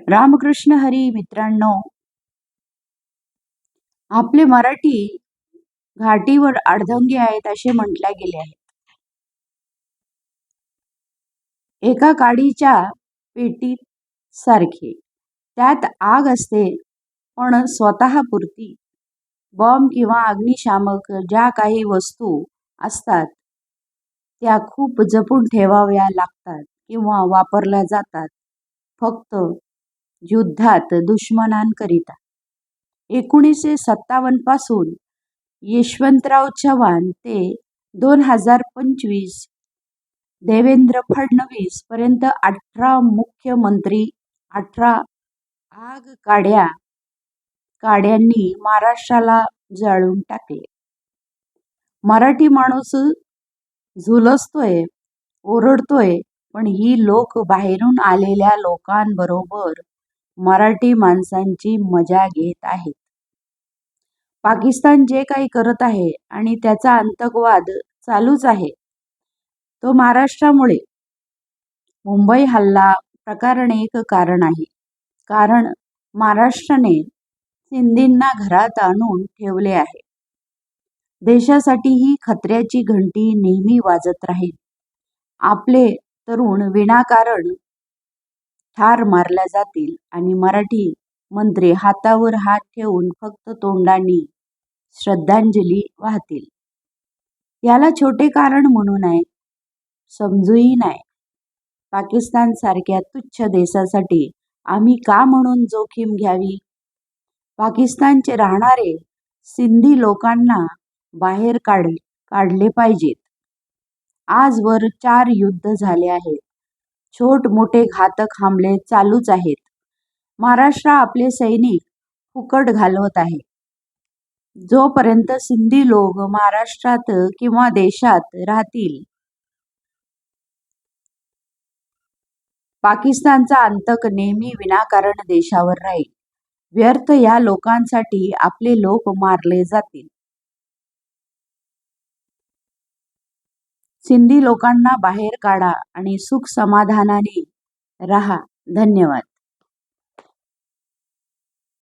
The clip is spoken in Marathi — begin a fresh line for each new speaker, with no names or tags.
रामकृष्ण हरी. मित्रांनो, आपले मराठी घाटीवर अर्धांगी आहेत असे म्हटले गेले आहे. एका काडीच्या पेटीत सारखे, त्यात आग असते पण स्वतःपुरती. बॉम्ब किंवा अग्निशामक ज्या काही वस्तू असतात त्या खूप जपून ठेवाव्या लागतात किंवा वापरल्या जातात फक्त युद्धात दुश्मनांकरिता. 1957 पासून यशवंतराव चव्हाण ते 2025 देवेंद्र फडणवीस पर्यंत 18 मुख्यमंत्री, 18 काड्यांनी महाराष्ट्राला जाळून टाकले. मराठी माणूस झुलसतोय, ओरडतोय, पण ही लोक बाहेरून आलेल्या लोकांबरोबर मराठी माणसांची मजा घेत आहेत. पाकिस्तान जे काही करत आहे आणि त्याचा आतंकवाद चालूच आहे तो महाराष्ट्रामुळे. मुंबई हल्ला प्रकरण एक कारण आहे. कारण महाराष्ट्राने सिंधींना घरात आणून ठेवले आहे. देशासाठी ही खतऱ्याची घंटी नेहमी वाजत राहील. आपले तरुण विनाकारण ठार मारल्या जातील आणि मराठी मंत्री हातावर हात ठेवून फक्त तोंडानी श्रद्धांजली वाहतील. याला छोटे कारण म्हणू नये, समजूही नये. पाकिस्तान सारख्या तुच्छ देशासाठी आम्ही का म्हणून जोखीम घ्यावी? पाकिस्तानचे राहणारे सिंधी लोकांना बाहेर काढले पाहिजेत. आजवर 4 युद्ध झाले आहेत. छोट मोठे घातक हमले चालूच आहेत. महाराष्ट्र आपले सैनिक फुकट घालवत आहे. जोपर्यंत सिंधी लोक महाराष्ट्रात किंवा देशात राहतील, पाकिस्तानचा आतंक नेहमी विनाकारण देशावर राहील. व्यर्थ या लोकांसाठी आपले लोक मारले जातील. सिंधी लोकांना बाहेर काढा आणि सुख समाधानाने राहा. धन्यवाद.